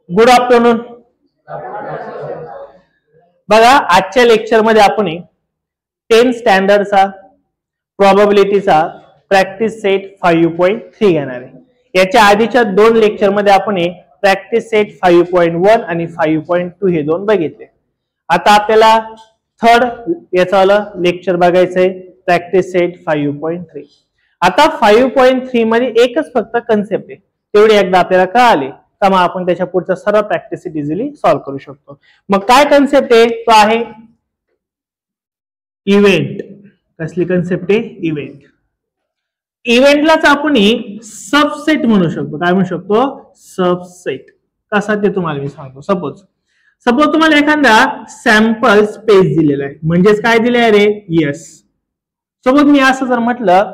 Good afternoon. बघा आजच्या lecture मध्ये आपण 10 स्टँडर्डचा प्रोबॅबिलिटीचा प्रॅक्टिस सेट 5.3 घेणार आहे. याच्या आधीच्या 2 लेक्चर मध्ये आपण प्रॅक्टिस सेट 5.1 आणि 5.2 हे 2 बघितले. आता आपल्याला थर्ड याचा लेक्चर बघायचंय प्रॅक्टिस सेट 5.3. आता 5.3 मध्ये एकच फक्त कन्सेप्ट आहे, तेवढी एकदा आपल्याला कळाली तर मग आपण त्याच्या पुढचा सर्व प्रॅक्टिस सेट इझिली सॉल्व्ह करू शकतो. मग काय कन्सेप्ट आहे तो आहे इव्हेंट. कसली कन्सेप्ट आहे? इव्हेंट. इव्हेंटलाच आपण सबसेट म्हणू शकतो. काय म्हणू शकतो? सबसेट. कसा ते तुम्हाला मी सांगतो. सपोज तुम्हाला एखादा सॅम्पल स्पेस दिलेला आहे, म्हणजेच काय दिले आहे रे? यस. सपोज मी असं जर म्हटलं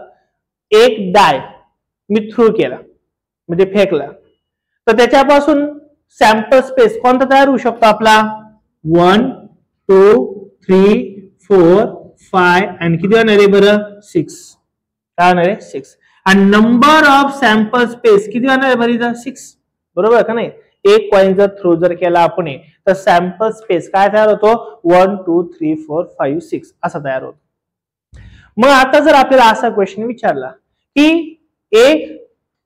एक डाय मी थ्रू केला म्हणजे फेकला, तर त्याच्यापासून सॅम्पल स्पेस कोणता तयार होऊ शकतो आपला? 1 2 3 4 5 आणि किती होणार आहे बरं? 6. काय होणार आहे? 6. आणि नंबर ऑफ सॅम्पल स्पेस किती होणार आहे बरं? 6. बरोबर का नाही? एक कॉइन जर थ्रू जर केला आपण तर सॅम्पल स्पेस काय तयार होतो? 1 2 3 4 5 6 असा तयार होतो. मग आता जर आपल्याला असा क्वेश्चन विचारला की एक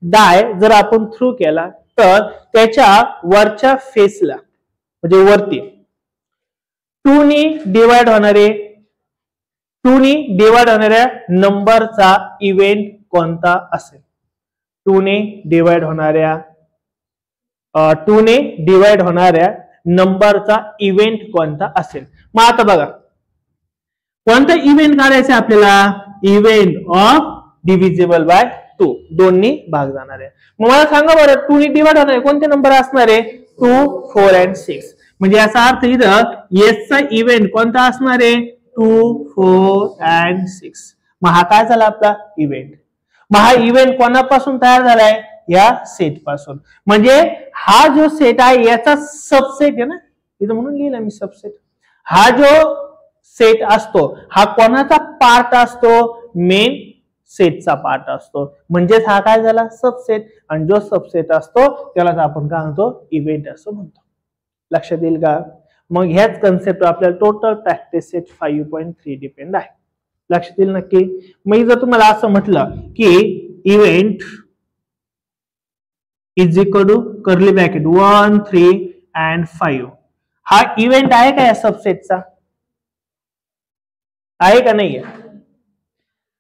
डाय जर आपण थ्रू केला तर त्याच्या वरच्या फेसला म्हणजे वरती 2 ने डिवाइड होणाऱ्या नंबरचा इव्हेंट कोणता असेल? 2 ने डिवाइड होणाऱ्या नंबरचा इव्हेंट कोणता असेल? मग आता बघा कोणता इव्हेंट काढायचा आपल्याला? Event of divisible by 2. 2 ने भाग जाणार आहे. मग मला सांगा बरं 2 ने डिवाइड होणारे कोणते नंबर असणार आहे? 2 4 आणि 6. म्हणजे याचा अर्थ इथं एस चा इव्हेंट कोणता असणार आहे? 2 4 आणि 6. मग हा काय झाला आपला इव्हेंट. मग हा इव्हेंट कोणापासून तयार झालाय? या सेट पासून. म्हणजे हा जो सेट आहे याचा सबसेट आहे ना, इथं म्हणून लिहिला मी सबसेट. हा जो सेट असतो हा कोणाचा पार्ट असतो? मेन सेटचा पार्ट असतो. म्हणजेच हा काय झाला? सबसेट. आणि जो सबसेट असतो त्यालाच आपण काय म्हणतो? इव्हेंट असं म्हणतो. लक्षात येईल का? मग ह्याच कन्सेप्ट आपल्याला टोटल प्रॅक्टिस सेट 5.3 डिपेंड आहे. लक्षात येईल नक्की. मग जर तुम्हाला असं म्हटलं की event is equal to curly bracket 1 3 and 5, हा इव्हेंट आहे का या सबसेटचा? आहे का नाही?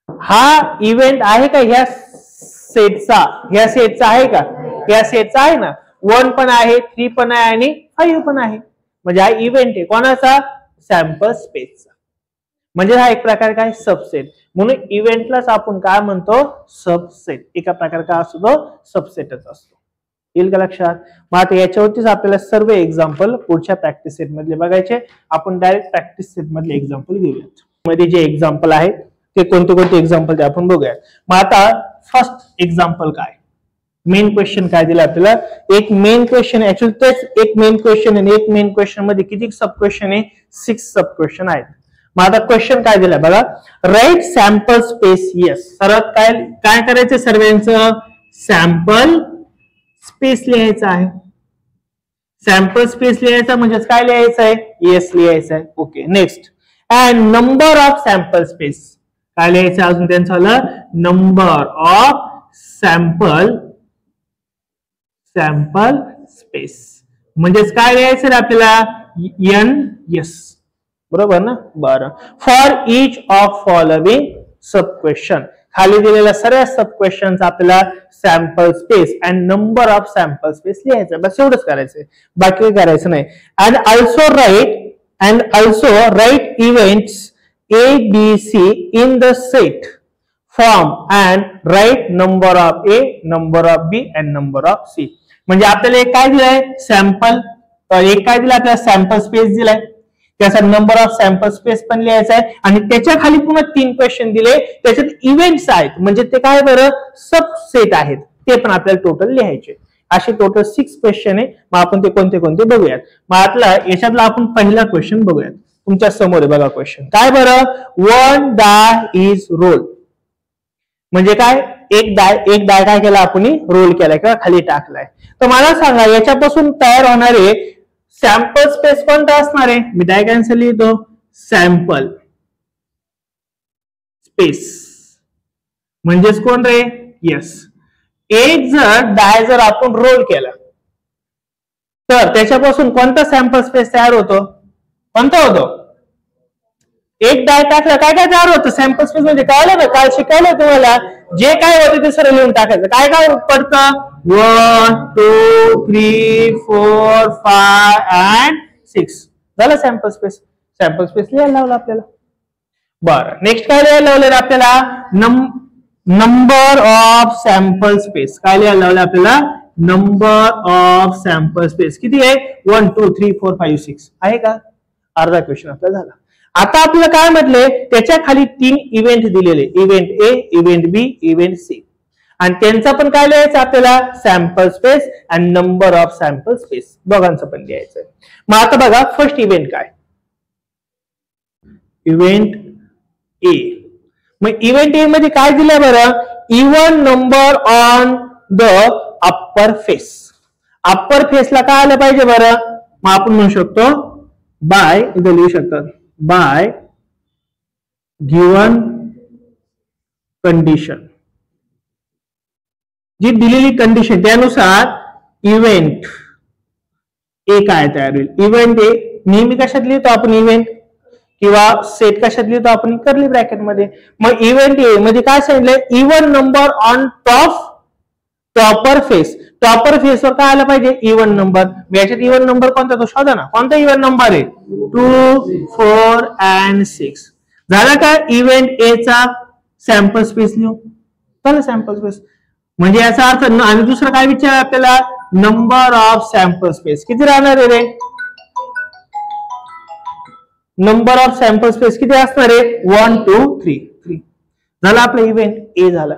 हा इव्हेंट आहे का ह्या सेटचा? ह्या सेटचा आहे का? या सेटचा आहे ना. 1 पण आहे, 3 पण आहे आणि 5 पण आहे. म्हणजे हा इव्हेंट आहे कोणाचा? सॅम्पल स्पेसचा. म्हणजे हा एक प्रकार काय? सबसेट. म्हणून इव्हेंटलाच आपण काय म्हणतो? सबसेट. एका प्रकार काय असतो? सबसेटच असतो. येईल का लक्षात? मग आता याच्यावरतीच आपल्याला सर्व एक्झाम्पल पुढच्या प्रॅक्टिस सेट मधले बघायचे. आपण डायरेक्ट प्रॅक्टिस सेट मधले एक्झाम्पल घेऊयात. मध्ये जे एक्झाम्पल आहेत ते कोणते एक्झाम्पल ते आपण बघूयात. मग आता फर्स्ट एक्झाम्पल काय? मेन क्वेश्चन काय दिला आपल्याला? एक मेन क्वेश्चन. ऍक्च्युअली तेच एक मेन क्वेश्चन आणि एक मेन क्वेश्चन मध्ये किती सब क्वेश्चन आहे? 6 सब क्वेश्चन आहेत. मग आता क्वेश्चन काय दिला बघा. Write sample space. यस. सर्वात काय करायचं सर्वांचं? सॅम्पल स्पेस लिहायचा आहे. सॅम्पल स्पेस लिहायचा म्हणजे काय लिहायचं आहे? येस लिहायचं आहे. Okay. Next. And number of sample space काय लिहायचं अजून त्यांचं आलं? नंबर ऑफ सॅम्पल स्पेस म्हणजेच काय लिहायचं रे आपल्याला? एन. यस. बरोबर ना? बरं. For each of following sub question. खाली दिलेल्या सर्व सब क्वेश्चन आपल्याला sample space and number of sample space लिहायचं. बस एवढंच करायचंय, बाकी करायचं नाही. And also write events A, B, C in the set form and write number of A, number of B and number of C. म्हणजे आपल्याला एक काय दिलंय? सॅम्पल. एक काय दिलं आपल्याला? सॅम्पल स्पेस दिलाय. त्याचा नंबर ऑफ सॅम्पल स्पेस पण लिहायचा आहे आणि त्याच्या खाली पुन्हा 3 क्वेश्चन दिले. त्याच्यात इव्हेंट्स आहेत म्हणजे ते काय बरं? सबसेट आहेत. ते पण आपल्याला टोटल लिहायचे. असे टोटल 6 क्वेश्चन आहे. मग आपण ते कोणते बघूयात. मग याच्यातला आपण पहिला क्वेश्चन बघूयात. तुमच्या समोर आहे बघा क्वेश्चन. काय बरं? 1 die is roll म्हणजे काय? एक डाय काय केला आपण रोल केलाय किंवा खाली टाकलाय. तर मला सांगा याच्यापासून तयार होणारे सॅम्पल स्पेस कोणता असणार आहे? मी डाय कॅन्सल लिहितो, सॅम्पल स्पेस म्हणजेच कोण रे? यस. एक डाय जर आपण रोल केला तर त्याच्यापासून कोणता सॅम्पल स्पेस तयार होतो? कोणता होतो? एक डाय टाकला काय काय तयार होतं? सॅम्पल स्पेस म्हणजे कळलं ना, काल शिकवलं तुम्हाला, जे काय होते ते सरळ लिहून टाकायचं. काय काय पडतं? 1 2 3 4 5 and 6 झालं सॅम्पल स्पेस. सॅम्पल स्पेस लिहायला लावलं आपल्याला. बरं, नेक्स्ट काय लिहायला लावलं आपल्याला? Number of sample space. काय लिहायला लावलं आपल्याला? नंबर ऑफ सॅम्पल स्पेस किती आहे? 1 2 3 4 5 6 आहे का? अर्धा क्वेश्चन आपला झाला. आता आपल्याला काय म्हटले? त्याच्या खाली 3 इव्हेंट दिलेले, event A, event B, event C, आणि त्यांचा पण काय लिहायचं आपल्याला? सॅम्पल स्पेस आणि नंबर ऑफ सॅम्पल स्पेस दोघांचं पण लिहायचं. मग आता बघा फर्स्ट इव्हेंट काय? Event A. मग इव्हेंट ए मध्ये काय दिलंय बरं? Even number on the upper face. Upper फेसला काय आलं पाहिजे बरं? मग आपण म्हणू शकतो बाय, इथं लिहू शकतात बाय गिवन कंडिशन. जी दिलेली कंडिशन त्यानुसार इव्हेंट ए काय तयार होईल? इव्हेंट ए नेहमी कशात लिहितो आपण? इव्हेंट किंवा सेट कशात लिहितो आपण? कर्ली ब्रॅकेट मध्ये. मग इव्हेंट ए मध्ये काय सांगितलंय? Even number on the upper face. The upper फेसवर काय आलं पाहिजे? Even number. याच्यात इव्हन नंबर कोणता? तो शोधा ना, कोणता इव्हन नंबर आहे? 2 4 and 6 झाला का? इव्हेंट ए चा सॅम्पल स्पेस लिहू झालं. सॅम्पल स्पेस म्हणजे याचा अर्थ. आणि दुसरं काय विचार आपल्याला? नंबर ऑफ सॅम्पल स्पेस किती राहणार आहे रे? नंबर ऑफ सॅम्पल स्पेस किती असणार आहे? 1 2 3 झाला आपला इव्हेंट ए झाला.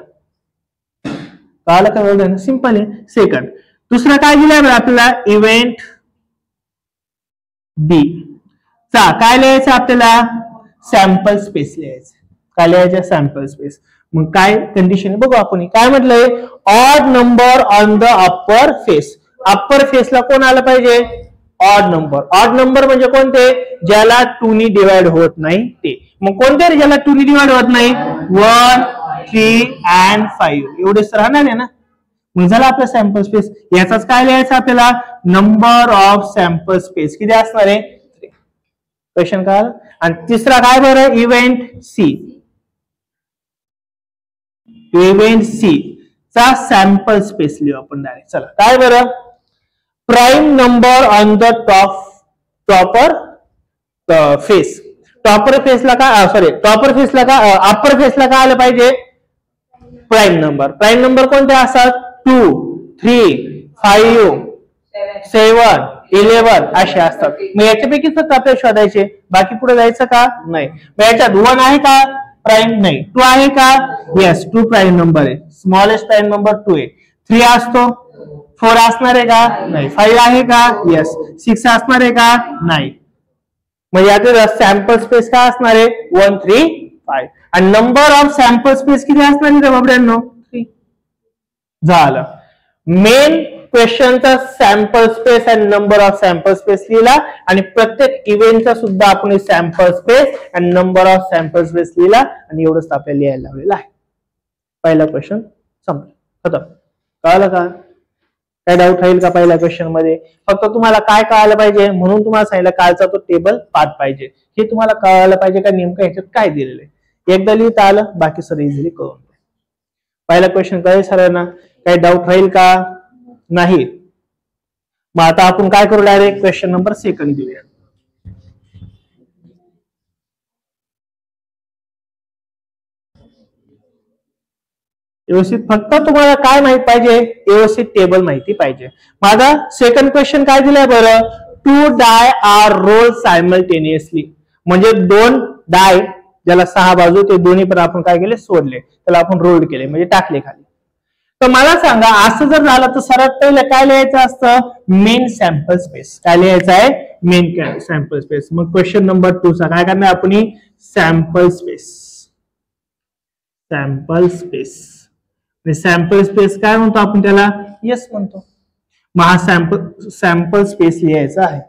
कळलं का? बोलतो सिंपल आहे. सेकंड दुसरा काय दिलाय आपल्याला? इव्हेंट बी चा काय लिहायचं आपल्याला? सॅम्पल स्पेस लिहायचं. काय लिहायचं? Sample space. मग काय कंडिशन बघू आपण. काय म्हटलंय? Odd number on the upper face. Upper फेसला कोण आलं पाहिजे? Odd number. ऑड नंबर म्हणजे कोणते? ज्याला 2 ने डिवाइड होत नाही ते. मग कोणते ज्याला 2 ने डिवाइड होत नाही? 1 3 and 5 एवढेच राहणार आहे ना. मग झाला आपला सॅम्पल स्पेस. याचाच काय लिहायचं आपल्याला? नंबर ऑफ सॅम्पल स्पेस किती असणार आहे? 3. क्वेश्चन काय? आणि तिसरा काय बरं? Event C. इव्हेंट सी चा सॅम्पल स्पेस लिहू आपण डायरेक्ट. चला काय बरं? Prime number on the topper face. Topper फेसला काय? सॉरी, टॉपर फेसला काय? अप्पर फेसला काय आलं पाहिजे? Prime number. प्राइम नंबर कोणते असतात? 2 3 5 7 11 असे असतात. मग याच्यापैकी फक्त आपल्याला शोधायचे, बाकी पुढे जायचं का? नाही. मग याच्यात 1 आहे का प्राइम? नाही. 2 आहे का? येस, 2 प्राइम नंबर आहे. स्मॉलेस्ट प्राइम नंबर 2 आहे. 3 असतो. 4 असणार आहे का? नाही. 5 आहे का? येस. 6 असणार आहे का? नाही. म्हणजे यात सॅम्पल स्पेस काय असणार आहे? 1 3 5. आणि नंबर ऑफ सॅम्पल स्पेस किती असणार आहे बाबड्यांनो? 3. झालं. मेन क्वेश्चनचा सॅम्पल स्पेस आणि नंबर ऑफ सॅम्पल स्पेस लिहिला, आणि प्रत्येक इव्हेंटचा सुद्धा आपण सॅम्पल स्पेस आणि नंबर ऑफ सॅम्पल स्पेस लिहिला, आणि एवढंच आपल्याला लिहायला लावलेलं आहे. पहिला क्वेश्चन संपला, खतम. कळलं का? काय डाऊट राहील का पहिल्या क्वेश्चन मध्ये? फक्त तुम्हाला काय कळायला पाहिजे म्हणून तुम्हाला सांगितलं, कालचा तो टेबल पाठ पाहिजे, हे तुम्हाला कळायला पाहिजे का नेमकं ह्याच्यात काय दिलेलं आहे. एकदा लिहिता आलं, बाकी सर इझिली कळून. पहिला क्वेश्चन कळेल सरांना? काही डाऊट राहील का? नाही. मग आता आपण काय करू? डायरेक्ट क्वेश्चन नंबर 2 घेऊया. व्यवस्थित फक्त तुम्हाला काय माहित पाहिजे? व्यवस्थित टेबल माहिती पाहिजे. माझा सेकंड क्वेश्चन काय दिलाय बरं? 2 डाय आर रोल सायमल्टेनियसली. म्हणजे 2 डाय ज्याला 6 बाजू, ते दोन्ही पण आपण काय केले? सोडले. त्याला आपण रोल केले, म्हणजे टाकले खाली. तर मला सांगा, असं जर झालं तर सर्वात पहिलं काय लिहायचं असतं? Main sample space. काय लिहायचं आहे? Main sample space. मग क्वेश्चन नंबर 2 चा काय करणार आपण? Sample space. Sample space. Sample space काय म्हणतो आपण त्याला, यस म्हणतो. मग हा सॅम्पल स्पेस लिहायचा आहे.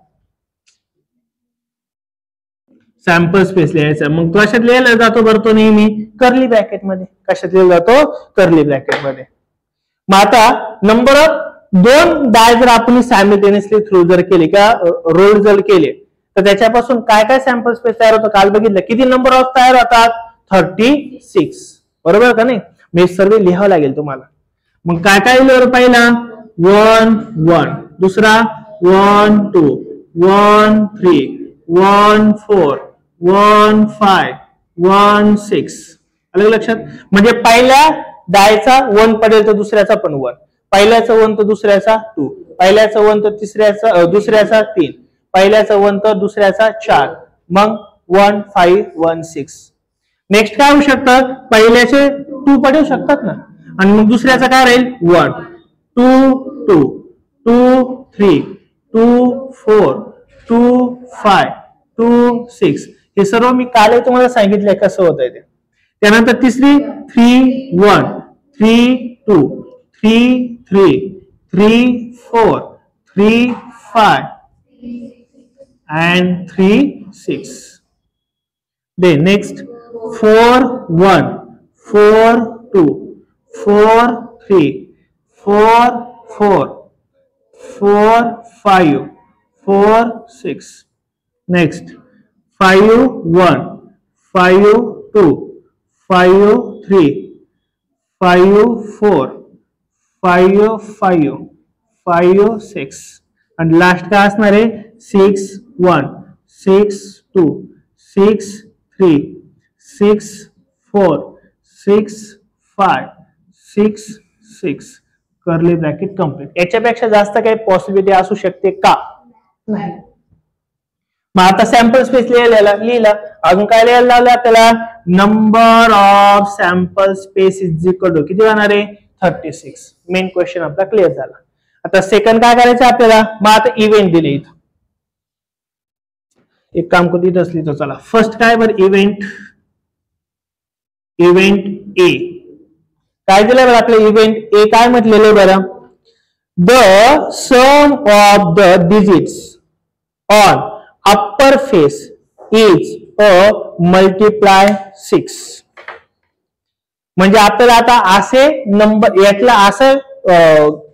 सॅम्पल स्पेस लिहायचा. मग कशात लिहायला जातो बरं तो नेहमी, कर्ली ब्रॅकेट मध्ये. कशात लिहिला जातो, कर्ली ब्रॅकेट मध्ये. मग आता नंबर ऑफ 2 डाय जर आपण सायमल्टेनियसली थ्रू जर केले किंवा रोल जर केले तर त्याच्यापासून काय काय सॅम्पल स्पेस तयार होतं काल बघितलं. किती नंबर ऑफ तयार होतात, 36. बरोबर का नाही. मी सर्व लिहावं लागेल तुम्हाला. मग काय काय लिहिलं, पहिला 1 1, दुसरा 1 2, 1 3, 1 4, 1 5, 1 6. अलग लक्षात. म्हणजे पहिल्या डायचा 1 पडेल तर दुसऱ्याचा पण 1, पहिल्याचा 1 तर दुसऱ्याचा 2, पहिल्याचा 1 तर दुसऱ्याचा 3, पहिल्याचा 1 तर दुसऱ्याचा 4, मग 1 5 1 6. नेक्स्ट काय होऊ शकतं, पहिल्याचे 2 पडू शकतात ना, आणि मग दुसऱ्याचा काय राहील 1 2 2 2 3 2 4 2 5 2 6. हे सर्व मी काल तुम्हाला सांगितलंय कसं होतंय ते. त्यानंतर तिसरी 3 1 3 2 3 3 3 4 3 5 and 3 6. Then next 4 1 4 2 4 3 4 4 4 5 4 6. Next 5 1 5 2 5 3 5 4 5 5 5 6. आणि लास्ट काय असणार आहे 6 1 6 2 6 3 6 4 6 5 6 6. Curly bracket complete. याच्यापेक्षा जास्त काही पॉसिबिलिटी असू शकते का, नाही. मग आता सॅम्पल स्पेस लिहिला. अजून काय लिहायला लावलं आपल्याला, number of sample space is equal to किती होणार आहे 36. मेन क्वेश्चन आपला क्लिअर झाला. आता सेकंड काय करायचं आपल्याला, मग आता इव्हेंट दिले इथं. एक काम कधी असली तर चला फर्स्ट काय बरं, इव्हेंट ए काय दिलं बरं आपलं, इव्हेंट ए काय म्हटलेलं बरं, the sum of the digits on upper face is a multiply 6. म्हणजे आपल्याला आता असे नंबर यातला असं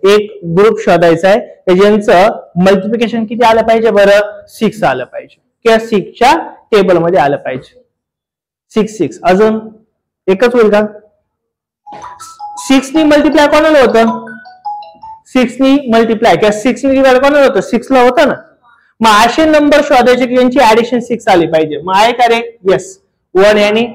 एक ग्रुप शोधायचा आहे ज्यांचं मल्टिप्लिकेशन किती आलं पाहिजे बरं, 6 आलं पाहिजे किंवा 6च्या टेबल मध्ये आलं पाहिजे. 6 6 अजून एकच होईल का, 6 नी मल्टिप्लाय कोणाला होतं, 6 नी मल्टिप्लाय किंवा 6 नी डिवाइड कोणाला होतं, 6 ला होतं ना. मग असे नंबर शोधायचे की यांची ऍडिशन 6 आली पाहिजे. मग आहे का रे, येस. 1 आणि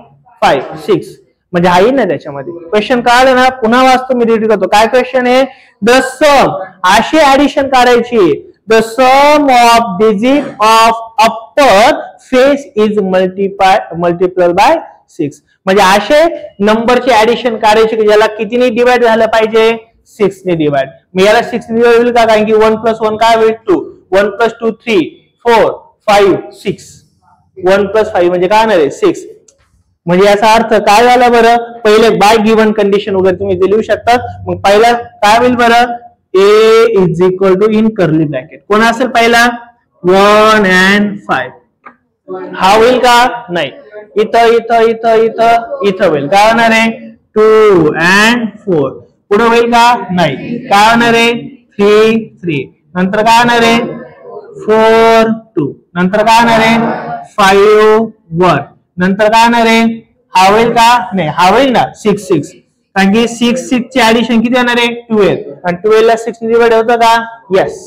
5 6 म्हणजे आहे ना त्याच्यामध्ये. क्वेश्चन कळालं ना, पुन्हा वाचतो मी, रीड करतो. काय क्वेश्चन आहे, द सम अशी ऍडिशन करायची, the sum of digit of upper face is multiply by 6. म्हणजे असे नंबरची ऍडिशन करायची की ज्याला कितीने डिवाइड झालं पाहिजे, 6 ने डिवाइड. मी याला 6 ने डिवाइड होईल का, कारण की 1 + 1 काय होईल 2, 1 + 2 3 4 5 6, 1 + 5 म्हणजे काय आहे 6. म्हणजे याचा अर्थ काय झाला बरं, पहिले बाय गिव्हन कंडिशन वगैरे तुम्ही लिहू शकतात. मग पहिला काय होईल बरं, A is equal to in curly bracket कोण असेल पहिला 1 and 5. हा होईल का, नाही. इथं इथं इथं इथं इथं होईल. काय होणार आहे 2 and 4. पुढे होईल का, नाही. काय होणार आहे 3 3. नंतर काय होणार आहे 4 2. नंतर काय होणार आहे 5 1. नंतर काय होणार आहे, हा होईल का, नाही. हा होईल ना 6 6. कारण की 6 6 ची ऍडिशन किती होणार आहे 12. आणि 12 ला 6 ने डिवाइड होतं का, येस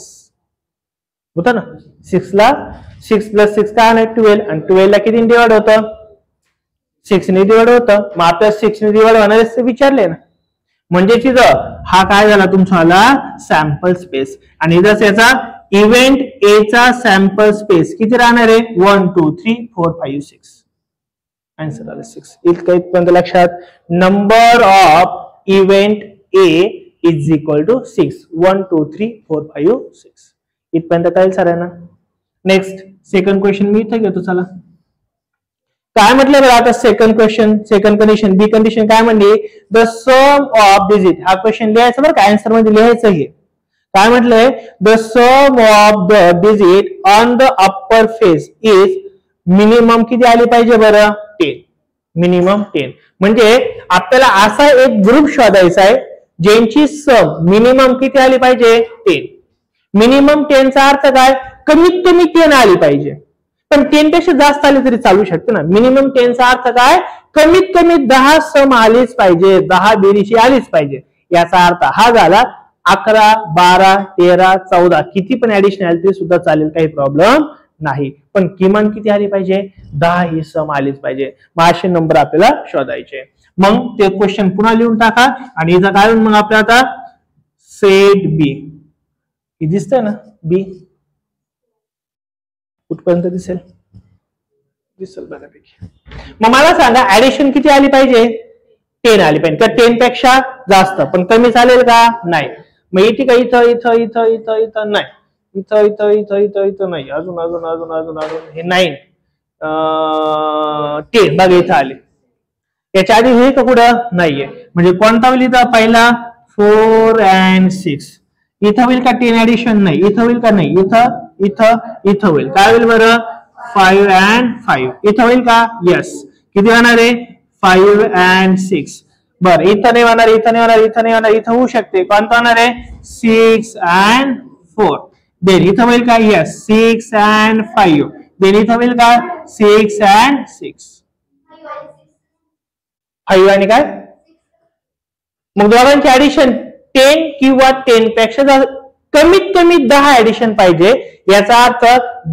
होतं ना. 6 ला 6 + 6 काय आहे 12. आणि 12 ला किती डिवाइड होतं, 6 ने डिवाइड होतं. मग आपल्याला 6 ने डिवाइड होणार विचारले ना. म्हणजे तिथं हा काय झाला तुमचा सॅम्पल स्पेस. आणि इथं याचा इव्हेंट ए चा सॅम्पल स्पेस किती राहणार आहे 1 2 3 4 5 6. आन्सर आला 6. इथपर्यंत लक्षात. Number of event A is equal to 6. 1 2 3 4 5 6. इथपर्यंत कळेल सरांना. नेक्स्ट सेकंड क्वेश्चन मी इथे घेतो. चला काय म्हटलं बरं आता second question, second condition, B condition काय म्हणली, द सम ऑफ डिजिट. हा क्वेश्चन लिहायचं बरं का, आन्सर मध्ये लिहायचं हे. काय म्हटलंय, the sum of the digit on the upper face is minimum किती आली पाहिजे बरं, 10. मिनिमम 10. म्हणजे आपल्याला असा एक ग्रुप शोधायचा आहे ज्यांची सम मिनिमम किती आली पाहिजे, 10. मिनिमम 10चा अर्थ काय, कमीत कमी 10 आली पाहिजे. पण 10 पेक्षा जास्त आली तरी चालू शकते ना. मिनिमम 10चा अर्थ काय, कमीत कमी 10 सम आलीच पाहिजे, 10 बेरीशी आलीच पाहिजे. याचा अर्थ हा झाला 11, 12, 13, 14 किती पण ऍडिशन आली तरी सुद्धा चालेल, काही प्रॉब्लेम नाही. पण किमान किती आली पाहिजे, 10 ही सम आलीच पाहिजे. मग असे नंबर आपल्याला शोधायचे. मग ते क्वेश्चन पुन्हा लिहून टाका आणि याचा काय मग आपल्याला आता सेट बी दिसतंय ना, बी कुठपर्यंत दिसेल, दिसेल बऱ्यापैकी. मग मला सांगा ऍडिशन किती आली पाहिजे, 10 आली पाहिजे. तर 10 पेक्षा जास्त, पण कमी चालेल का, नाही. मग इथे का इथं इथं इथं इथं इथं नाही, इथं इथं इथं इथं इथं नाही, अजून अजून अजून अजून अजून हे 9 10 बघा इथं आले. याच्या आधी हे का कुठं नाहीये. म्हणजे कोणता होईल इथं, पहिला 4 and 6. इथं होईल का 10 ऍडिशन, नाही. इथं होईल का, नाही. इथं इथं इथं होईल. काय होईल बरं, 5 and 5. इथं होईल का, यस. किती होणार आहे, 5 and 6. बरं इथं नाही होणार, इथं नाही होणार, इथं नाही होणार, इथं होऊ शकते. कोणतं होणार आहे, 6 and 4. देन इथं होईल का, यस 6 and 5. देन इथं होईल का, 6 and 6. 5 आणि काय, मग दोघांची ऍडिशन 10 किंवा 10 पेक्षा कमीत कमी 10 ऍडिशन पाहिजे. याचा अर्थ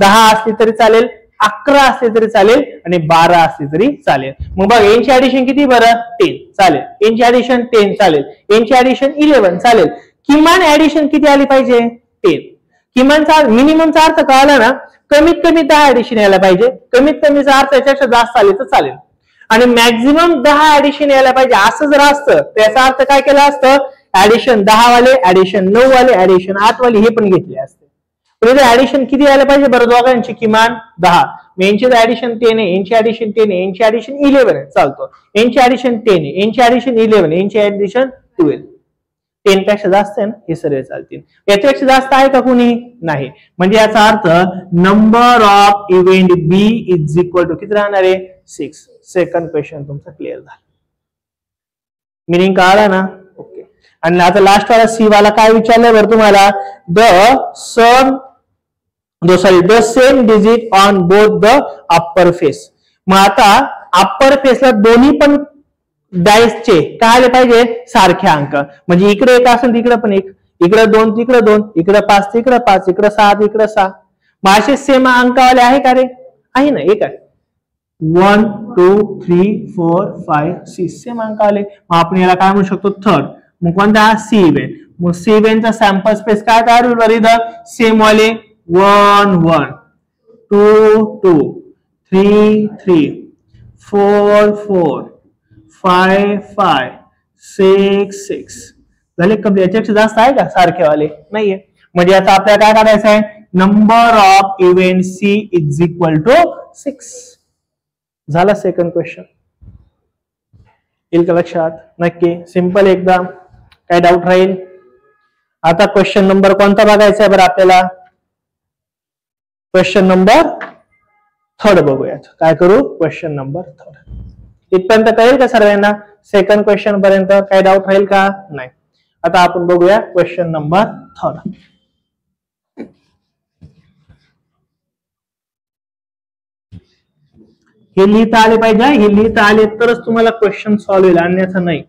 10 असली तरी चालेल, 11 असले तरी चालेल आणि 12 असले तरी चालेल. मग बघ यांची ऍडिशन किती बरं, 10 चालेल. यांची ऍडिशन 10 चालेल. यांची ऍडिशन 11 चालेल. किमान ऍडिशन किती आली पाहिजे, 10. किमानचा मिनिममचा अर्थ कळाला ना, कमीत कमी 10 ऍडिशन यायला पाहिजे. कमीत कमीचा अर्थ याच्यापेक्षा जास्त आले तर चालेल. आणि मॅक्झिमम 10 ऍडिशन यायला पाहिजे. असं जर असतं त्याचा अर्थ काय केला असतं, ऍडिशन 10 वाले, ऍडिशन 9 वाले, ऍडिशन 8 वाले हे पण घेतले असते. ऍडिशन किती यायला पाहिजे बरं, दोघांची किमान 10. यांची ऍडिशन 10 आहे, यांची ऍडिशन 10 आहे, यांची ऍडिशन 11 आहे, चालतो. यांची ऍडिशन 10 आहे, यांची ऍडिशन 11, यांची ऍडिशन 12. 10 पेक्षा जास्त आहे ना, हे सर्व चालतील. याच्यापेक्षा जास्त आहे का कोणी, नाही. म्हणजे याचा अर्थ number of event B is equal to किती राहणार आहे, 6. सेकंड क्वेश्चन तुमचा क्लिअर झाला. मिनिंग कळाला ना, ओके. आणि आता लास्ट वाला सी वाला काय विचारलंय बरं तुम्हाला, the same digit on both the upper face. मग आता अप्पर फेसला दोन्ही पण डायसचे काय आले पाहिजे, सारखे अंक. म्हणजे इकडे एक असेल तिकडे पण एक, इकडे 2 तिकडे 2, इकडे 5 तिकडे 5, इकडे 6 तिकडे 6. मग असे सेम अंकावाले आहे का रे, आहे ना, एक आहे. 1 2 3 4 5 6 सेम अंक आले. मग आपण याला काय म्हणू शकतो, थर्ड. मग कोणता, सी इव्हेंट. मग सी इव्हेंटचा सॅम्पल स्पेस काय तयार होईल बरं, इथं सेम वाले 1 1 2 2 3 3 4 4 5 5 6 6 झाले कम्प्लीट. याच्यापेक्षा जास्त आहे का सारखे वाले, नाहीये. म्हणजे याचा आपल्याला काय काढायचं आहे, number of event C is equal to 6. झाला सेकंड क्वेश्चन. येईल का लक्षात, नक्की सिंपल एकदम, काय डाऊट राहील. आता क्वेश्चन नंबर कोणता बघायचा आहे बरं आपल्याला, क्वेश्चन नंबर 3 बघूयात. काय करू, क्वेश्चन नंबर 3. इथपर्यंत कळेल का सर्वांना, सेकंड क्वेश्चन पर्यंत काय डाऊट राहील का, नाही. आता आपण बघूया क्वेश्चन नंबर 3. हे लिहिता आले पाहिजे, हे लिहिता आले तरच तुम्हाला क्वेश्चन सॉल्व्ह होईल, अन्यथा नाही.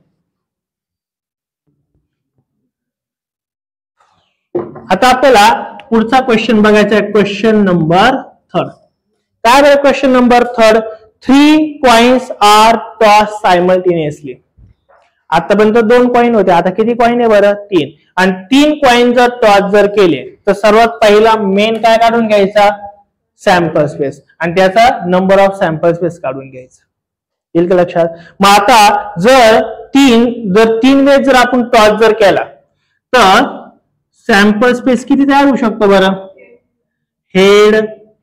आता आपल्याला पुढचा क्वेश्चन बघायचा आहे, क्वेश्चन नंबर 3. काय बरं question number 3, 3 coins are toss simultaneously. आतापर्यंत 2 कॉइन होते, आता किती कॉइन आहे बरं, 3. आणि 3 कॉइन जर टॉस जर केले तर सर्वात पहिला मेन काय काढून घ्यायचा, सॅम्पल स्पेस, आणि त्याचा नंबर ऑफ सॅम्पल स्पेस काढून घ्यायचा. येईल का लक्षात. मग आता जर 3 वेळेस जर आपण टॉस जर केला तर सॅम्पल स्पेस किती तयार होऊ शकतो बरं, हेड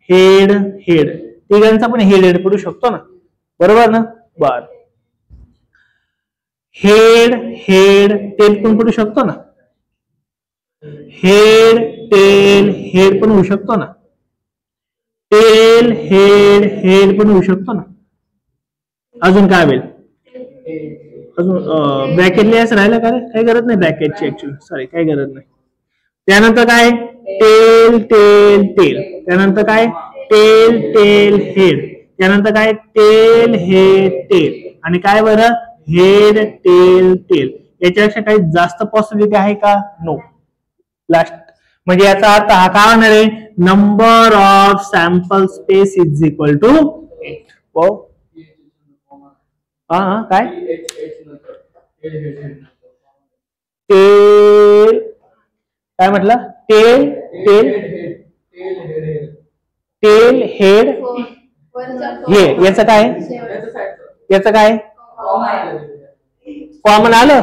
हेड हेड, तिघांचा पण हेड हेड पडू शकतो ना. बरोबर ना. बर, हेड हेड टेल पण पडू शकतो ना. हेड टेल हेड पण होऊ शकतो ना. टेल हेड हेड पण होऊ शकतो ना. अजून काय होईल? अजून ब्रॅकेट लिहायचं राहिलं का रे? काही गरज नाही ब्रॅकेटची ऍक्च्युअली, सॉरी काही गरज नाही. त्यानंतर काय? Tail tail tail. त्यानंतर काय? Tail tail head. त्यानंतर काय? Tail head tail. आणि काय बरं? Head tail tail. याच्यापेक्षा काही जास्त पॉसिबिलिटी आहे का? नो. लास्ट म्हणजे याचा अर्थ हा काय होणार आहे? Number of sample space is equal to 8. हो, हा काय? टेल काय म्हटलं? टेल टेल टेल हेड हे. याचं काय? याचं काय? कॉमन आलं?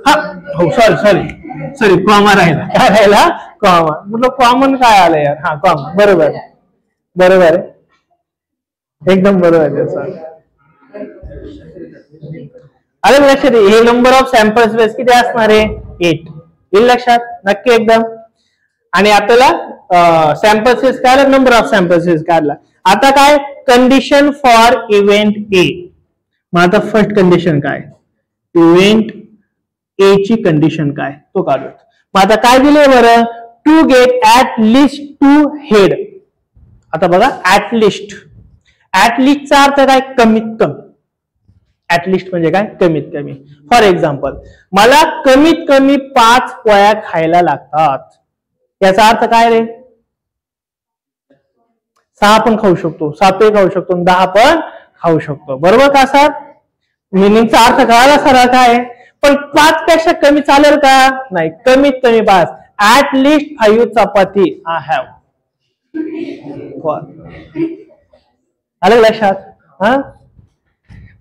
हा हो, सॉरी कॉमा राहिला. काय राहिला? कॉमा. म्हटलं कॉमन काय आलं यार? हा कॉमन. बरोबर बरोबर आहे, एकदम बरोबर आहे. अरे लक्षात, हे नंबर ऑफ सॅम्पल स्पेस किती असणार आहे? 8. येईल लक्षात नक्की एकदम. आणि आपल्याला सॅम्पल स्पेस काढला, नंबर ऑफ सॅम्पल स्पेस काढला. आता काय? Condition for event A. मग आता फर्स्ट कंडिशन काय? इव्हेंट ए ची कंडिशन काय तो काढूया. मग आता काय दिले बरं? To get at least 2 head. आता बघा, ऍट लिस्ट. ऍट लिस्टचा अर्थ काय? कमीत कमी. ऍटलिस्ट म्हणजे काय? कमीत कमी. फॉर एक्झाम्पल, मला कमीत कमी 5 पोळ्या खायला लागतात. याचा अर्थ काय रे? 6 पण खाऊ शकतो, 7 खाऊ शकतो, 10 पण खाऊ शकतो. बरोबर का सर? मिनिंगचा अर्थ कळाला सर काय? पण 5 पेक्षा कमी चालेल का? नाही, कमीत कमी 5. At least 5 chapati I have. आलं लक्षात? हा,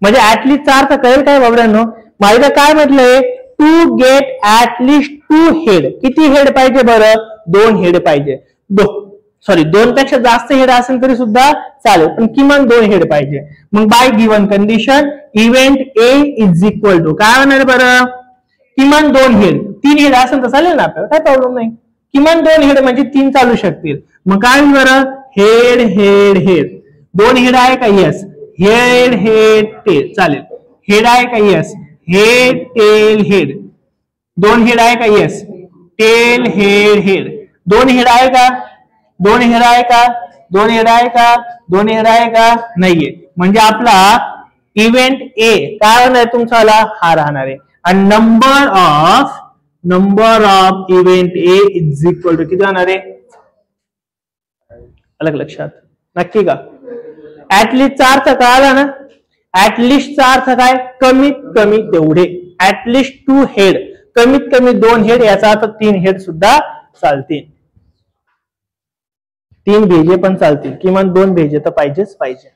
म्हणजे ऍटलिस्ट अर्थ कळेल काय बाबड्यांनो? माझ्या काय म्हटलंय? To get at least 2 head. किती हेड पाहिजे बरं? 2 हेड पाहिजे. 2 पेक्षा जास्त हेड असेल तरी सुद्धा चालेल, पण किमान 2 हेड पाहिजे. मग by given condition event A is equal to काय होणार बरं? किमान 2 हेड. 3 हेड असेल तर चालेल ना आपल्याला, काय प्रॉब्लेम नाही. किमान 2 हेड म्हणजे 3 चालू शकतील. मग काय बरं? Head head head. 2 हेड आहे का? येस. हेड हेड टेल चालेल. हेड आहे का? Yes. Head tail head. 2 head आहे का? Yes. Tail head head. 2 head आहे का? 2 हेड आहे का? 2 हेड आहे का? 2 हेड आहे का? नाहीये. म्हणजे आपला इव्हेंट ए काय होणार तुमचा? हा राहणार आहे. आणि number of event A is equal to किती होणार आहे? अलग लक्षात नक्की का? ऍटलिस्टचा अर्थ कळाला ना? ऍटलिस्टचा अर्थ काय? कमीत कमी तेवढे. ऍटलिस्ट 2 हेड, कमीत कमी 2 हेड. याचा अर्थ 3 हेड सुद्धा चालतील, 3 भेजे पण चालतील, किमान 2 भेजे तर पाहिजेच पाहिजे.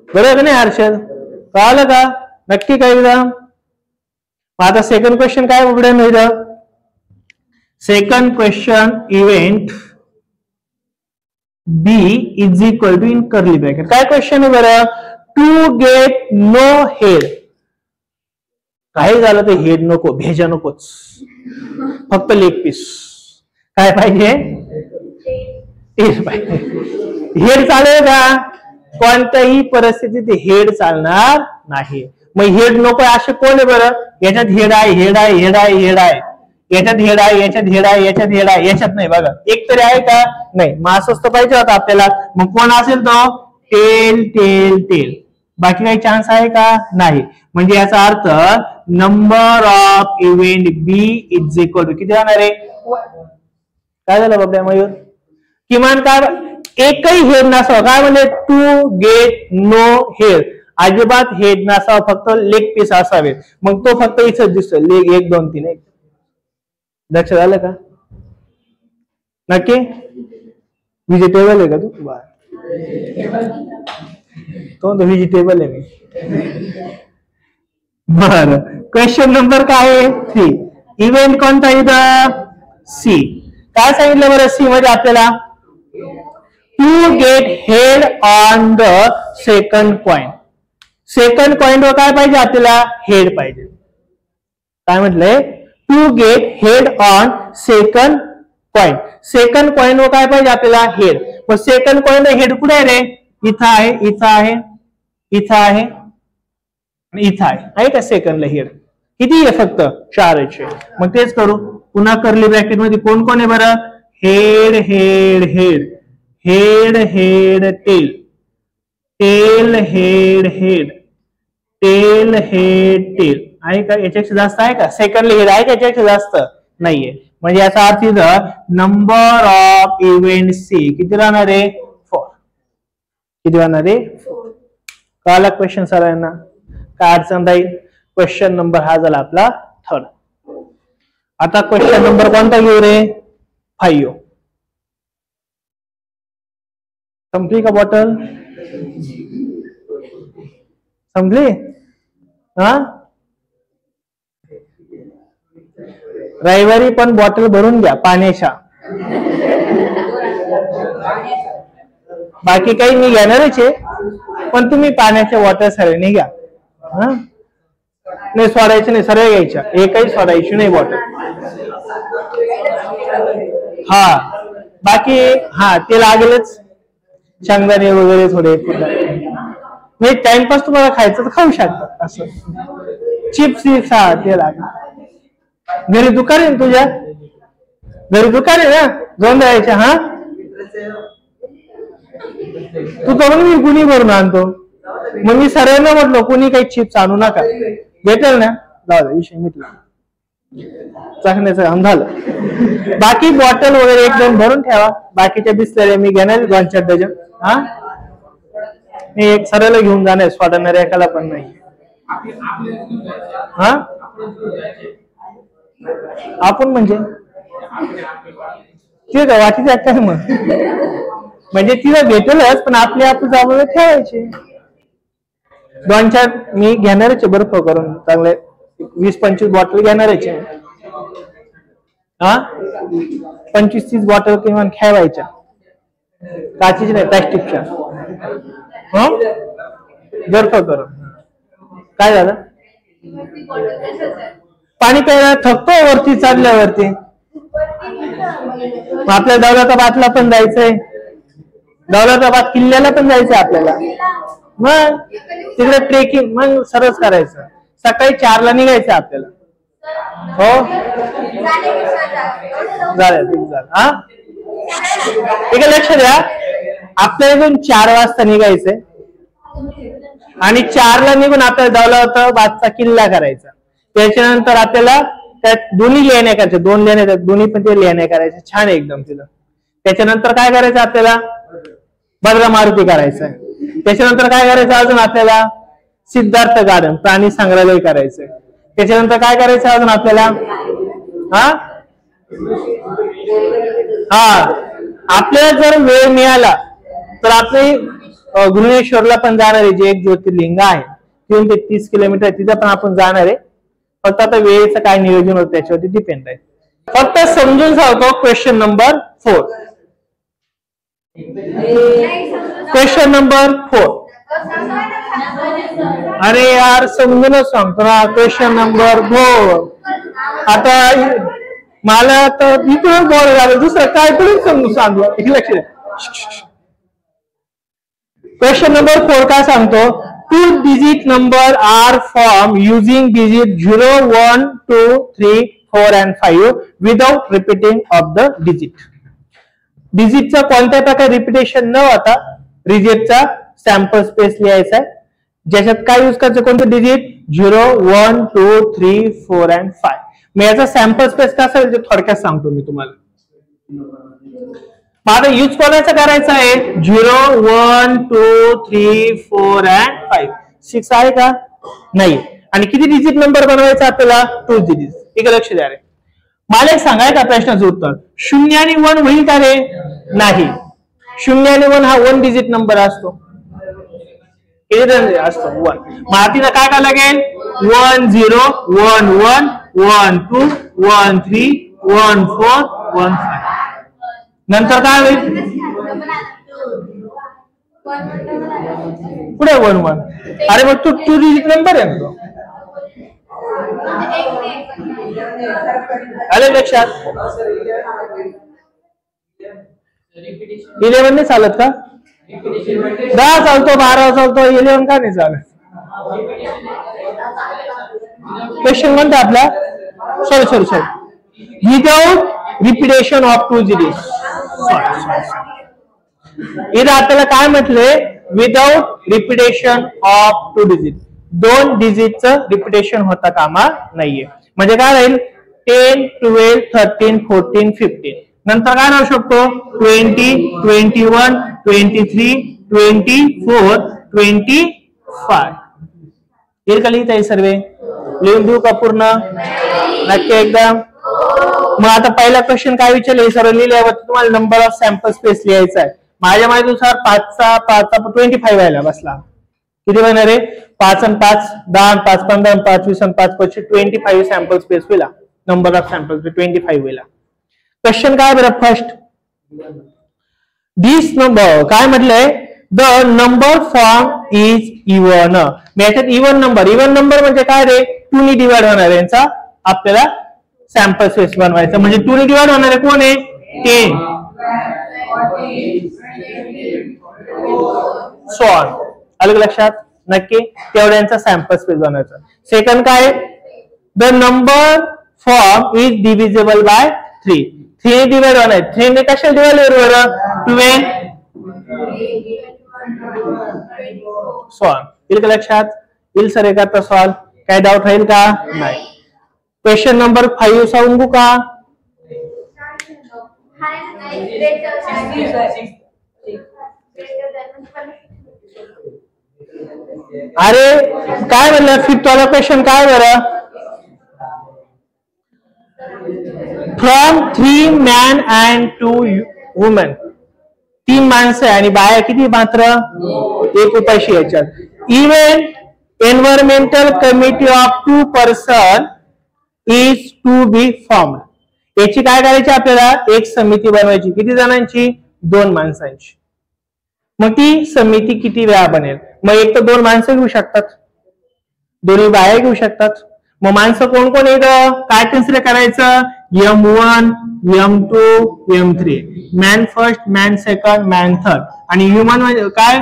बरोबर नाही हर्षद? कळालं का? नक्की काय? आता सेकंड क्वेश्चन काय उघड्या नाही. Second question event B is equal to in curly bracket. काय क्वेश्चन आहे बरं? To get no head. काही झालं तर हेड नको, भेजा नकोच, फक्त लेग पीस. काय पाहिजे? हेड चालेल का? कोणत्याही परिस्थितीत हेड चालणार नाही. मग हेड नको असे कोण आहे बरं? याच्यात हेड आहे, हेड आहे, हेड आहे, हेड आहे, याच्यात हेड आहे, याच्यात हेड आहे, याच्यात हेड आहे, याच्यात नाही. बघा एक तरी आहे का? नाही. मग असंच तर पाहिजे होता आपल्याला. मग कोण असेल तो? Tail tail tail. बाकी काही चान्स आहे का? नाही. म्हणजे याचा अर्थ number of event B is equal to किती होणार आहे? काय झालं बाबा मयूर? किमान काय? एकही हेड नसावं. काय म्हणजे? To get no head. अजिबात हेड नसावं, फक्त लेग पीस असावे. मग तो फक्त इथं दिसतो, लेग 1 2 3. लक्षात आलं का? नक्की? व्हेजिटेबल आहे का तू? तो व्हेजिटेबल आहे मी. बर, क्वेश्चन नंबर काय आहे? 3. इव्हेंट कोणता इथं? सी. काय सांगितलं बरं सी मध्ये आपल्याला? To get head on the second coin. Second coin वर काय पाहिजे आपल्याला? हेड पाहिजे. काय म्हटलंय? To get head on second coin. Second coin वर काय पाहिजे आपल्याला? हेड. मग सेकंड कॉइन हेड कुठे आहे रे? इथं आहे, इथं आहे, इथं आहे, इथं आहे का सेकंडला हेड? किती आहे? फक्त 4 आहे. मग तेच करू. पुन्हा कर्ली ब्रॅकेट मध्ये कोण कोण आहे बरं? Head head head, head head tail, tail head head, tail head tail. आहे का? याच्यापेक्षा जास्त आहे का? सेकंडला हेड आहे का? याच्यापेक्षा जास्त नाहीये. म्हणजे याचा अर्थ इथं नंबर ऑफ इव्हेंट सी किती राहणार आहे? 4. किती राहणार आहे? 4. कळाला क्वेश्चन सरांना? काय अडचण राहील? क्वेश्चन नंबर हा झाला आपला 3rd. आता क्वेश्चन नंबर कोणता घेऊ रे? 5. संपली का बॉटल? संपली? हा, रविवारी पण बॉटल भरून घ्या पाण्याच्या. बाकी काही मी घेणारच आहे, पण तुम्ही पाण्याच्या बॉटल सर्वांनी घ्या. नाही सोडायचे नाही, सर्व घ्यायच्या, एकही सोडायची नाही बॉटल. हा बाकी हा ते लागेलच, शेंगदाणे वगैरे थोडे. नाही टाइमपास तुम्हाला खायचं तर खाऊ शकता. असं चिप्स विप्स हा ते लागेल. घरी दुकान आहे तुझ्या? घरी दुकान आहे ना? जाऊन द्यायच्या. हा तू तर मी कुणी भरून आणतो. मग मी सर्वांना म्हटलं कुणी काही चिप्स आणू नका, भेटेल ना? जाऊ दे, विषय मिटला. चाकण्याचं काम झालं. बाकी बॉटल वगैरे एकदम भरून ठेवा. बाकीच्या बिस्लऱ्या मी घेणार 2-4 डझन. हा मी एक सरळ घेऊन जाणार, सोडणार एकाला पण नाही. हा आपण म्हणजे ठीक आहे वाटी काय मग, म्हणजे तिला भेटेलच पण आपले आपण जाऊन ठेवायचे. 2-4 मी घेणारच बर्फ करून चांगले 20-25 बॉटल घेणारच. हा 25-30 बॉटल किंवा ठेवायच्या, काचीची नाही प्लॅस्टिकच्या. बर्फ करून. काय झालं? पाणी प्यायला थकतो वरती चढल्यावरती. आपल्या दौलताबादला पण जायचंय, दौलताबाद किल्ल्याला पण जायचंय आपल्याला. मग तिकडे ट्रेकिंग मग सरस करायचं. सकाळी 4ला निघायचं आपल्याला. हो झालं. हा ठीक आहे, लक्ष द्या. आपल्याला इथून 4 वाजता निघायचंय आणि 4ला निघून आपल्याला दौलताबादचा किल्ला करायचा. त्याच्यानंतर आपल्याला त्यात दोन्ही लेण्या करायच्या, 2 लेण्या, दोन्ही पण ते लेण्या करायच्या. छान आहे एकदम तिथं. त्याच्यानंतर काय करायचं आपल्याला? भद्रा मारुती करायचंय. त्याच्यानंतर काय करायचं अजून आपल्याला? सिद्धार्थ गार्डन प्राणी संग्रहालय करायचंय. त्याच्यानंतर काय करायचं अजून आपल्याला? हा आपल्याला जर वेळ मिळाला तर आपले गृहेश्वरला पण जाणार आहे, जे एक ज्योतिर्लिंग आहे. 3 ते 30 किलोमीटर तिथं पण आपण जाणार आहे. फक्त आता वेळेचं काय नियोजन होतं त्याच्यावरती डिपेंड आहे. फक्त समजून सांगतो. Question number 4. Question number 4. अरे यार समजूनच सांगतो ना. Question number 4. आता मला तर इथूनच बोल झालं, दुसरं काय तरी समजून सांगू. लक्ष द्या. क्वेश्चन नंबर 4 काय सांगतो? 2 digit number are formed using digit 0, 1, 2, 3, 4 and 5 without repeating of the digit. डिजिटचा कोणत्या प्रकारे रिपिटेशन न होता डिजिटचा सॅम्पल स्पेस लिहायचा आहे. ज्याच्यात काय यूज करायचं? कोणतं डिजिट? 0, 1, 2, 3, 4 and 5. मग याचा सॅम्पल स्पेस कसा आहे थोडक्यात सांगतो मी तुम्हाला. माझा यूज कोणाचा करायचा आहे? 0, 1, 2, 3, 4 and 5. 6 आहे का? नाही. आणि किती डिजिट नंबर बनवायचा आपल्याला? 2 डिजिट. ठीक आहे, लक्ष द्या रे. मला एक सांगाय का प्रश्नाचं उत्तर? 0 आणि 1 होईल का रे? नाही. 0 आणि 1 हा 1 डिजिट नंबर असतो. असतो 1. मग तिला काय काय लागेल? 1 0 1 1 1 2 1 3 1 4 1 5. नंतर काय होईल? पुढे 1 1. अरे मग तू 2 डिजिट नंबर आहे ना तो. आले लक्षात? 11 नाही चालत का? 10 चालतो, 12 चालतो, 11 का नाही चालत? क्वेश्चन म्हणतो आपला sorry without repetition of 2 digits. इथं आपल्याला काय म्हटलंय? Without repetition of 2 digits. 2 डिजिटचं रिपिटेशन होता कामा नाहीये. म्हणजे काय राहील? 10, 12, 13, 14, 15. नंतर काय राहू शकतो? 20, 21, 23, 24, 25. येईल का लिहिता येईल सर्वे? लिहून देऊ का पूर्ण? नक्की एकदम. मग आता पहिला क्वेश्चन काय विचारले? सर्व लिहिल्यावर तुम्हाला नंबर ऑफ सॅम्पल स्पेस लिहायचा आहे. माझ्या माहितीनुसार 5चा 25 व्हायला बसला. किती होणार आहे? 5 आणि 5 10, 5 15, 5 20, 5 25 25 सॅम्पल स्पेस होईल. नंबर ऑफ सॅम्पल 25 होईल. क्वेश्चन काय बरं? फर्स्ट दिस नंबर काय म्हटलंय? The number form is even. याच्यात इवन नंबर म्हणजे काय रे? 2 ने डिवाइड होणार आहे. यांचा आपल्याला सॅम्पल स्पेस बनवायचा. म्हणजे 2 ने डिवाइड होणार आहे कोण आहे? 10 सो ऑन. अलग लक्षात? नक्की तेवढ्यांचा सॅम्पल स्पेस बनवायचा. सेकंड काय? The number form is divisible by 3. 3 divide होणार. 3 ने कशाला डिवाइड होणार? 12 सो ऑन. येईल का लक्षात? येईल सर एका सॉल्व. काय डाऊट राहील का? नाही. क्वेश्चन नंबर 5 सांगू का? अरे काय म्हणलं? 5th वाला क्वेश्चन काय बरं? From 3 man and 2 women. 3 माणसं आणि बाया किती मात्र? 1 उपाशी. याच्यात even environmental committee of 2 person is to be form. याची काय करायची? आपल्याला एक समिती बनवायची. किती जणांची? 2 माणसांची. मग ती समिती किती वेळा बनेल? मग एक तर 2 माणसं घेऊ शकतात, दोन्ही बाया घेऊ शकतात. मग माणसं कोण कोण येतं? काय कन्सिडर करायचं? M1, M2, M3. Man first, man second, man third. आणि ह्युमन म्हणजे काय?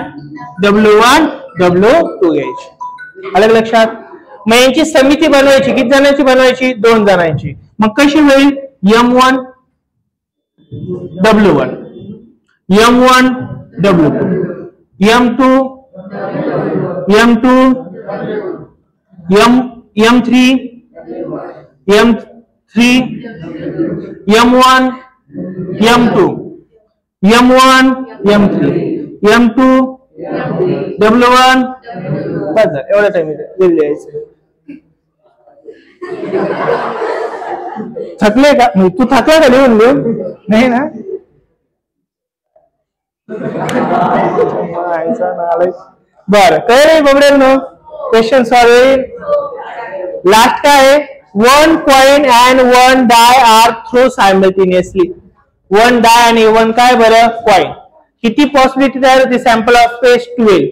W1, W2 घ्यायची. अलग लक्षात? मग यांची समिती बनवायची. किती जणांची बनवायची? 2 जणांची. मग कशी होईल? M1 W1, M1 W2, M2 M2 M3 M3 M1 M2 M1 M3 M2 W1. बस एवढा टाइम लिहायचं. थकले का? तू थकला का लिहून लिहून? नाही ना? बर काय बघडेल. Question solve. लास्ट काय आहे? 1 coin and 1 die are thrown simultaneously. 1 die आणि 1 काय बरं? कॉइन. किती पॉसिबिलिटी तयार होती? सॅम्पल ऑफ स्पेस 12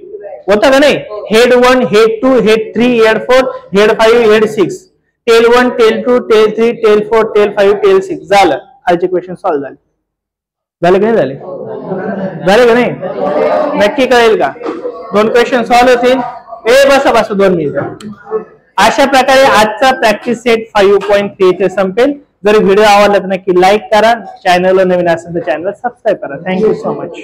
होता का नाही? Head 1, head 2, head 3, head 4, head 5, head 6. Tail 1, tail 2, tail 3, tail 4, tail 5, tail 6 झालं. खालचे क्वेश्चन सॉल्व झाले. झाले का नाही झाले? झाले का नाही? नक्की कळेल का? 2 क्वेश्चन सॉल्व होतील. बसा 2 मिनिट. अशा प्रकारे आजचा प्रॅक्टिस सेट 5.3 इथे संपेल. जर व्हिडिओ आवडला तर नक्की लाईक करा. चॅनलला नवीन असेल तर चॅनल सबस्क्राईब करा. Thank you so much.